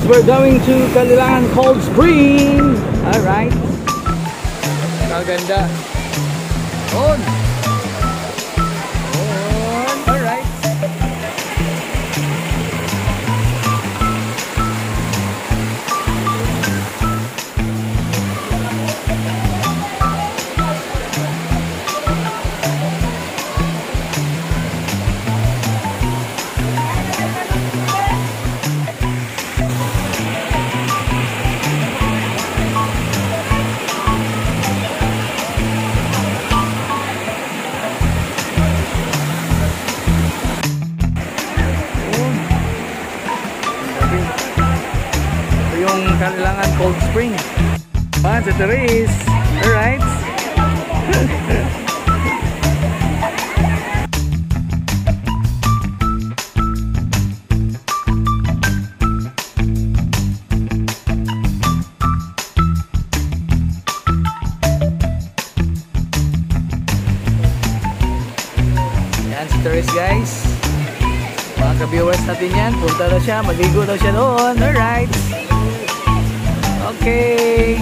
we're going to Kalilangan Cold Spring. Alright. Kaganda. On. Alright. Kalilangan Cold Spring. Sa Teres. Alright. Yan si Teres, guys. Mga ka-viewers natin yan. Punta na siya. Maligo daw siya doon. Alright. Okay.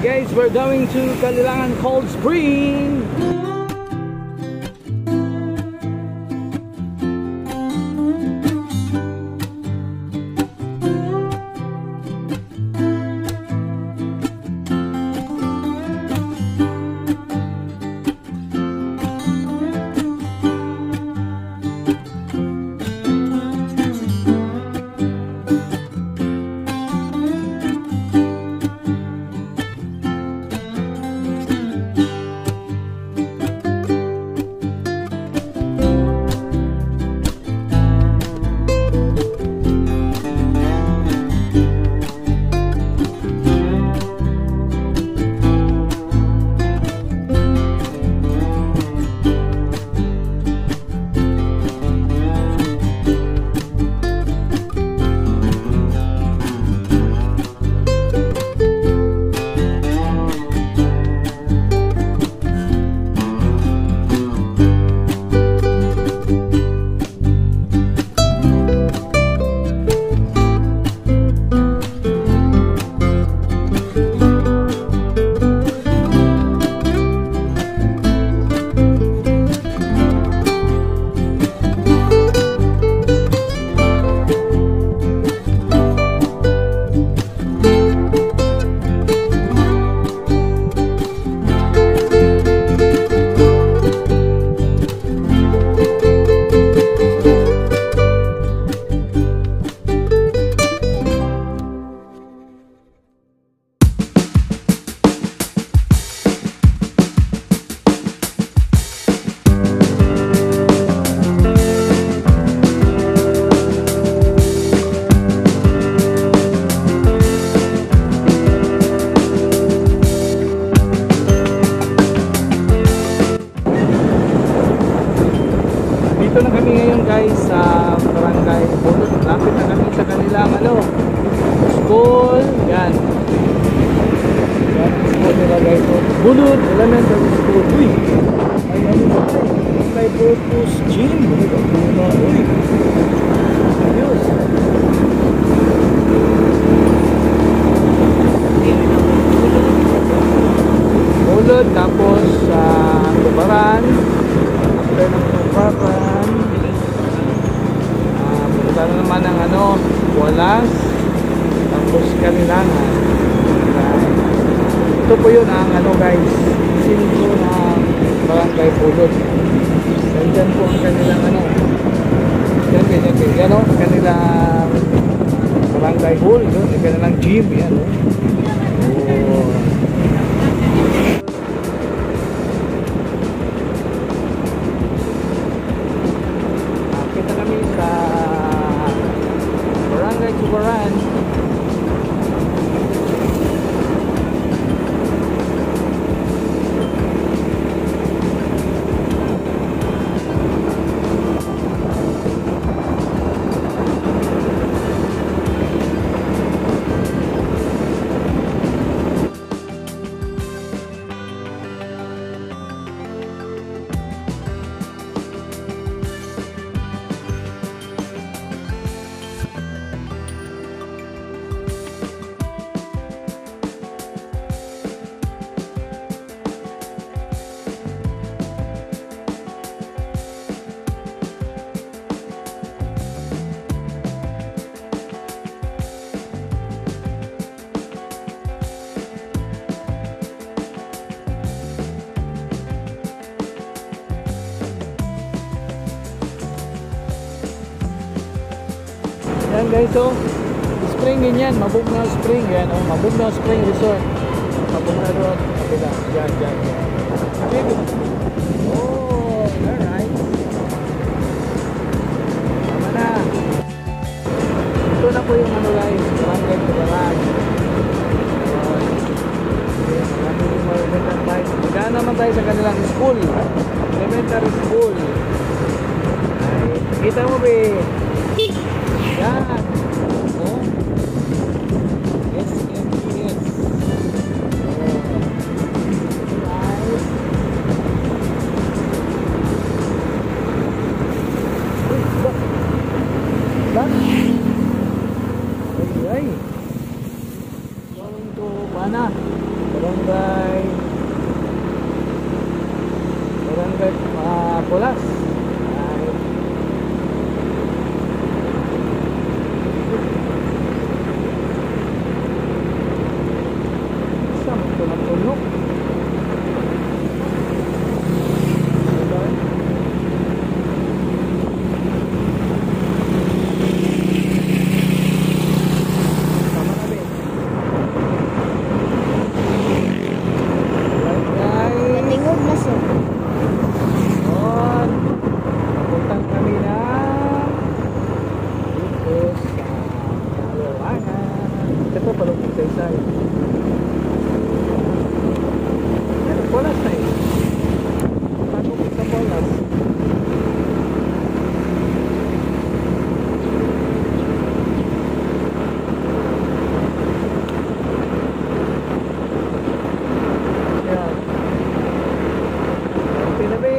Guys, we're going to Kalilangan Cold Spring. Dito na kami ngayon, guys, sa Barangay Bulod. Lapit na kami sa kanilang school. Yan. Yan, school nila, guys. Bulod Elementary School. Uy! Ay, multi-purpose gym. Uy! Ayos. Bulod, tapos Tubaran. After ng Tubaran, punta na naman ng Walas, tapos Kalilangan. Ito po yun ang guys, sintro ng Barangay Bulod. Nandyan po ang kanilang yan, kanilang Barangay Hall, yun, kanilang gym, yan. Kita kami sa Barangay Tubaran. Yan guys, so spring din yan, Mabugnaw Spring. Yan, oh, Mabugnaw Spring Resort. Mabugnaw doon. Kapila. Yan. Oh, alright. Tama na. Ito na po yung ano guys, Barangay Tubarag. Marami yung magandang tayo. Magana naman tayo sa kanilang school. Elementary school. Ay, kita mo ba? Yan. Oh. Yes. Ay. Going to mana? Barangay Pulas. Ay. Sama ito na puno. Polas na eh. Pasok sa Polas. Yan. Pinabi.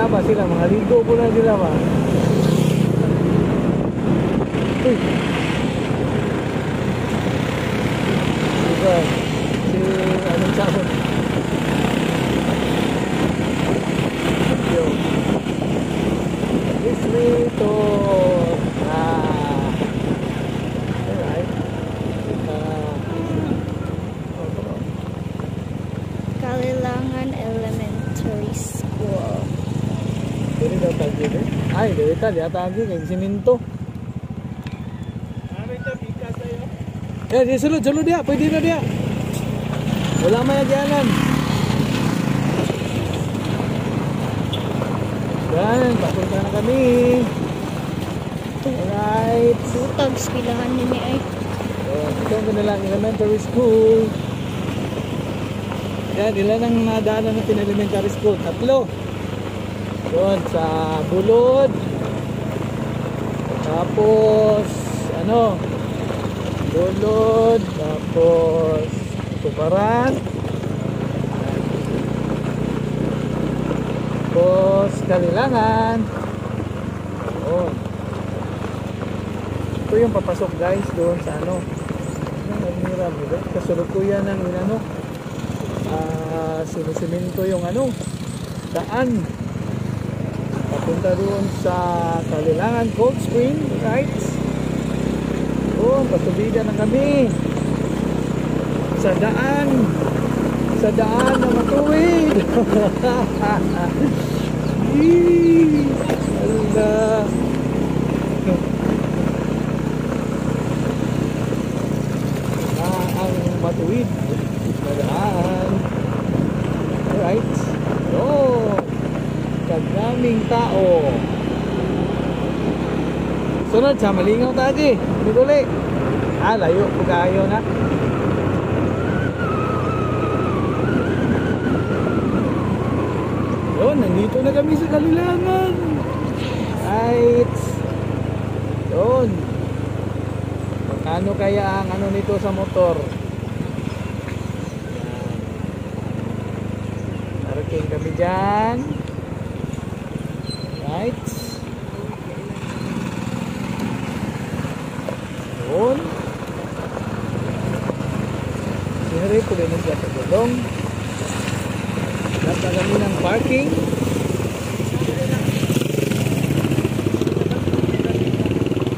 Ba sila mga ligo po na sila ba? Uy. Diba? Si anong sabon? Yo. This way to alright. Kalilangan Elementary School. Dili daw tagi din. Ay, dili ta di tagi kay siminto. Ano ito bigas ayo? Ya, di sulod dia, pwede na dia. Wala may agyanan. Yan, papunta na kami. Alright. Butag pilahan ni ay. Ito ang kanilang elementary school. Yan, ilan ang nadaanan natin elementary school? 3. Doon sa Bulod. Tapos Bulod, tapos Tuparan, tapos Kalilangan. Oh. Ito yung papasok guys doon sa ano. Kasalukuyan ng ano. Sinusimento yung ano. Daan. Papunta doon sa Kalilangan Cold Spring, right? Oh, patubida na kami. Sa daan na matuwid. Allah. Ang matuwid na daan. Alright. Oh, kadaming tao. Sunod sa Malingaw tadi. Dito ulit. Layo po kayo na. Yun, nandito na kami sa Kalilangan. Right. Yun. Ano kaya ang ano nito sa motor? Parking kami dyan. Right. Yun. Sinari ko din sa pagulong. Nasa kami ng parking.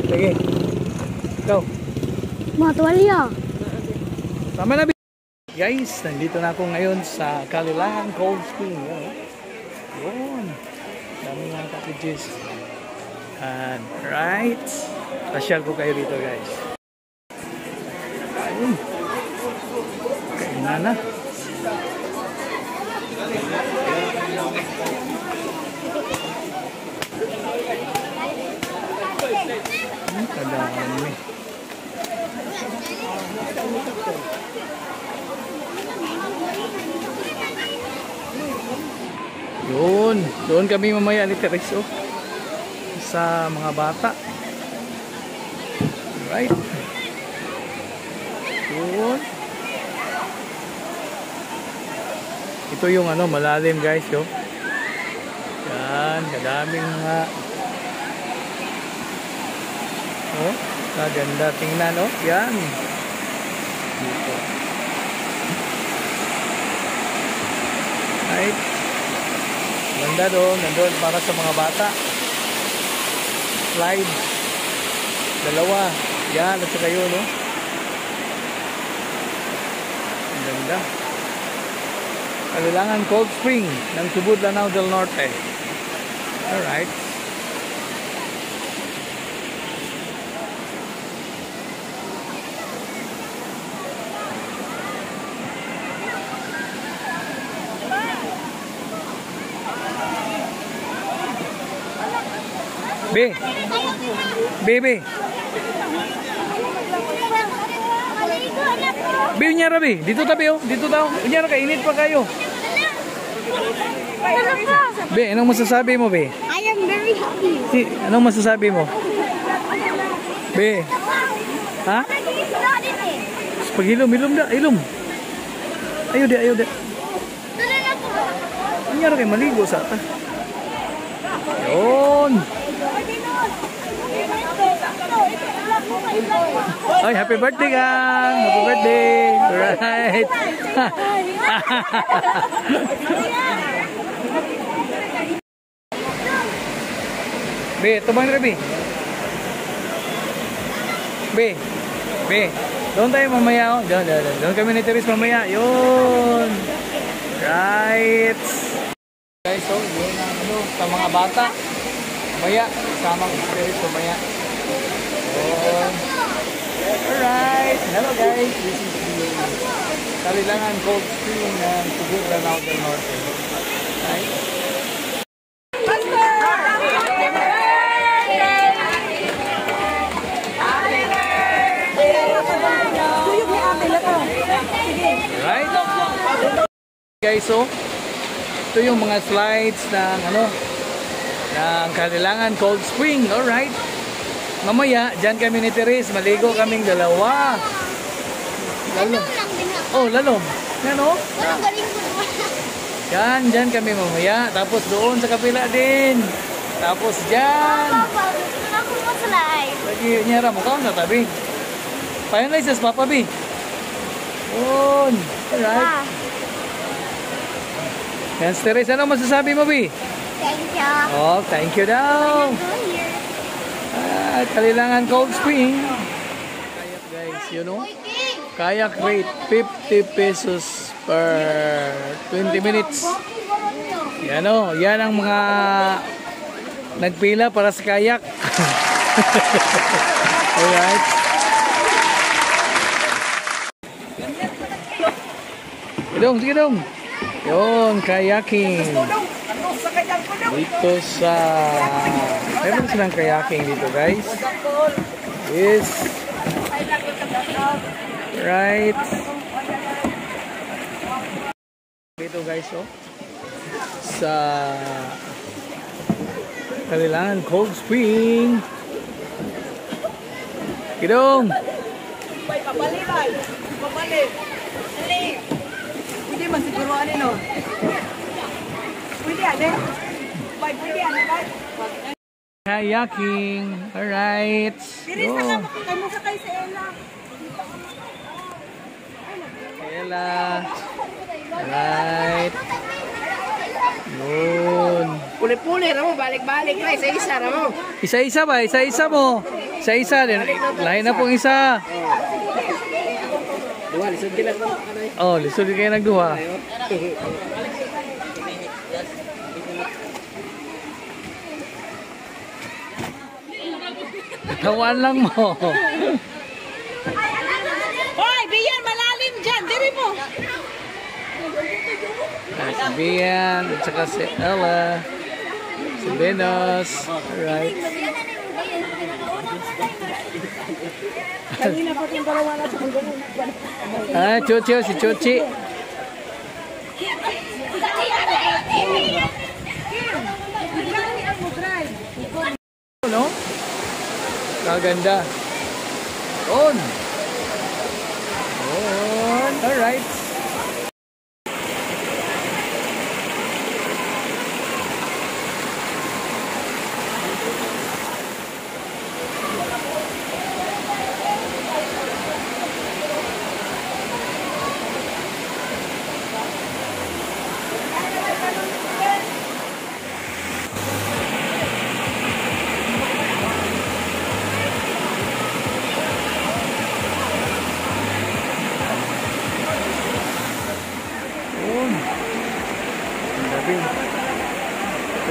Sige. Ikaw. Mga tuwalya. Tama na. Guys, nandito na ako ngayon sa Kalilangan Cold Spring. Yun. Dami mga cottages. And right. Pasyal ko kayo dito guys. Ayun. Kainan na. Kadami. Yun. Doon kami mamaya literis sa mga bata. Right. Yun. Ito yung ano, malalim guys, yo. Yan, kadaming mga kaganda tingnan, yan. Dito. Right. Ganda doon, nandun para sa mga bata. Slide. Dalawa. Yan, at saka yun, no? Ang ganda. Kalilangan Cold Spring ng Subud, Lanao del Norte. Alright. Be. Be, unyara be. Dito tabi, dito daw. Unyara ka, init pa kayo. Be, anong masasabi mo, Be? I am very happy. Anong masasabi mo? Be. Ha? Pag ilom da, ilom. Ayo de. Unyara kayo, maligo sa ata. Yun. Ay, happy birthday gang! Happy birthday! Alright! Be, tumang na Be. Be. Doon tayo mamaya, oh. Doon kami ni Teres mamaya. Yun! Right! Guys, so, yun ang ano, sa mga bata. Mamaya, kasama ko si Teres mamaya. Alright, hello guys, this is the Kalilangan Cold Spring ng Subud, Lanao del Norte. Right? Right? Guys, so ito yung mga slides ng ano, ng Kalilangan Cold Spring. Alright. Mamaya, dyan kami ni Teres, maligo kaming dalawa. Lalom. Oh, lalom. Yan o. Yan, dyan kami mamaya. Tapos doon sa kapila din. Tapos dyan. slide. Lagi niya mo ka na tabi. Payan na isas papa bi. On. Alright. Yan, Teres, ano masasabi mo bi? Thank you. Oh, thank you daw. Kalilangan Cold Spring. Kayak guys, you know? Kayak rate 50 pesos per 20 minutes. Yan o, yan ang mga nagpila para sa kayak. Alright. Dong, sige dong. Yun, kayaking. Dito sa... Meron silang kayaking dito guys. Yes. Right. Dito guys oh. Sa Kalilangan Cold Spring. Kidong. Papali. Pwede man siguro ano no? Pwede ano? Pwede ano ba? Kayaking. Alright. Diri sa kamo sa kay sa Ella. Ella. Alright. Yun. Puli-puli ra mo balik-balik na isa-isa ra mo. Isa-isa ba? Isa-isa mo. Isa-isa din. Lain na pong isa. Duha lisod gila mo kanay. Oh, lisod kayo nagduha. Tawan lang mo. Hoy, biyan malalim diyan, diri mo. Si Bian, at saka si Ella, si Venus. Alright. Kanina pa yung dalawa na sa Chuchi, si Chuchi. No? Kaganda. On. Alright.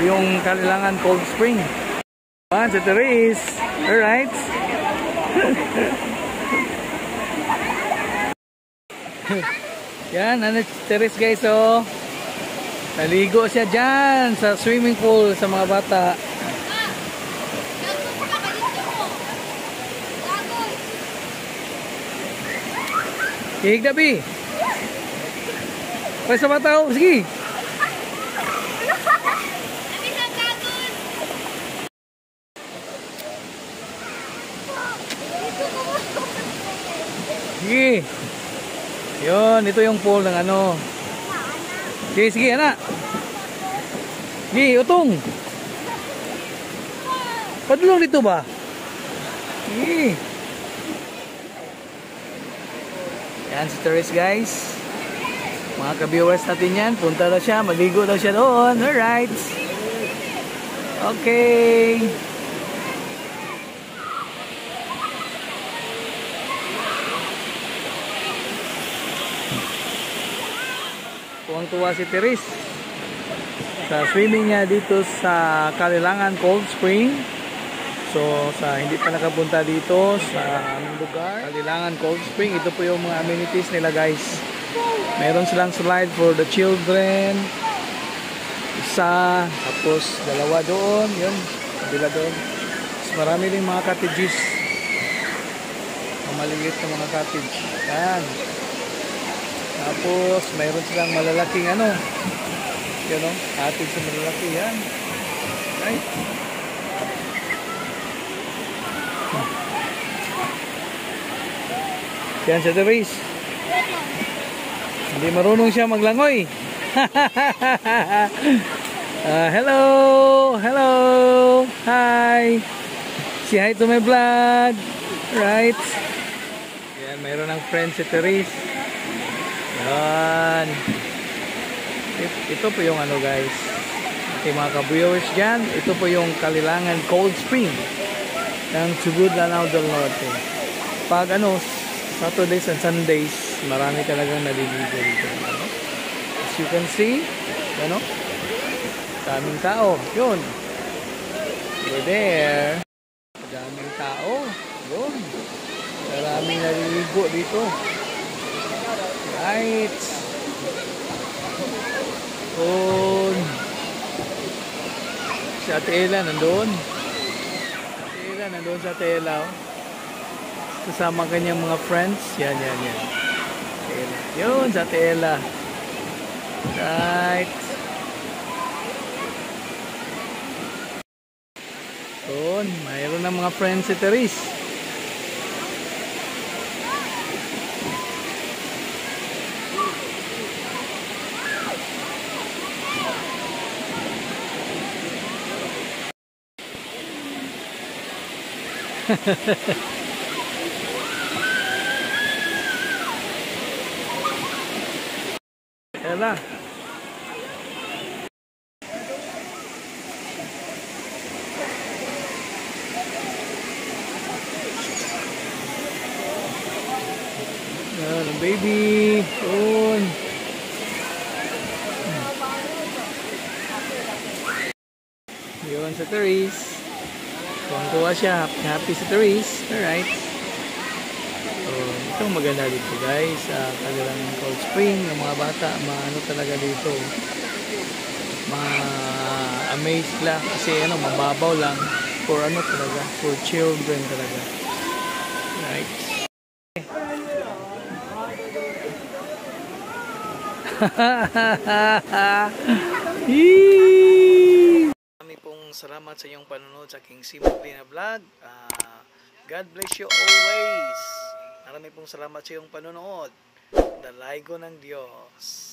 Ito yung Kalilangan Cold Spring. Si Therese. Alright. Yan, ano si Therese guys oh. Naligo siya dyan sa swimming pool sa mga bata. Hihig na bi. Pwede sa bata oh. Sige. Sige. Yun, ito yung pool ng ano. Sige, sige, anak. Sige, utong. Padulong dito ba? Sige. Yan si Therese guys. Mga ka-viewers natin yan. Punta na siya, maligo daw siya doon. Alright. Okay. Tuwang-tuwa si Therese sa swimming niya dito sa Kalilangan Cold Spring. So sa hindi pa nakapunta dito sa aming lugar, Kalilangan Cold Spring, ito po yung mga amenities nila guys. Meron silang slide for the children, isa, tapos dalawa doon, yun, kabila doon. Tapos marami din mga cottages, maliit na mga cottage. Yan. Tapos mayroon silang malalaking ano, yun o, cottage sa malalaki. Yan. Right. Yan si Therese. Hindi marunong siya maglangoy. Hello! Hello! Hi! say hi to my vlog. Right. Yan, mayroon ng friend si Therese. Yan. Ito po yung ano guys. Okay, mga ka-viewers dyan. Ito po yung Kalilangan Cold Spring ng Sugod, Lanao del Norte. Pag ano, Saturdays and Sundays, marami talagang naliligo dito. Ano? As you can see, ano? Daming tao. Yun. We're there. Daming tao. Yun. Maraming naliligo dito. Right. Yun. Si Ate Ella nandun. Ate Ella nandun sa Ate Ella. Oh. Kasama kanyang mga friends. Yan. Yun sa Ate Ella. Right. Yun. Mayroon ng mga friends si Therese. Ella. Yan, baby. Yun. Yun sa Therese. Tuwang-tuwa siya. Happy si Therese. Alright. So, ito maganda dito guys. Kanilang Cold Spring. Ng mga bata. Maano talaga dito. Ma-amaze lang. Kasi ano, mababaw lang. For ano talaga. For children talaga. Right. Marami pong salamat sa iyong panonood sa aking simple na vlog. God bless you always. Marami pong salamat sa iyong panonood. Dalaygo ng Diyos.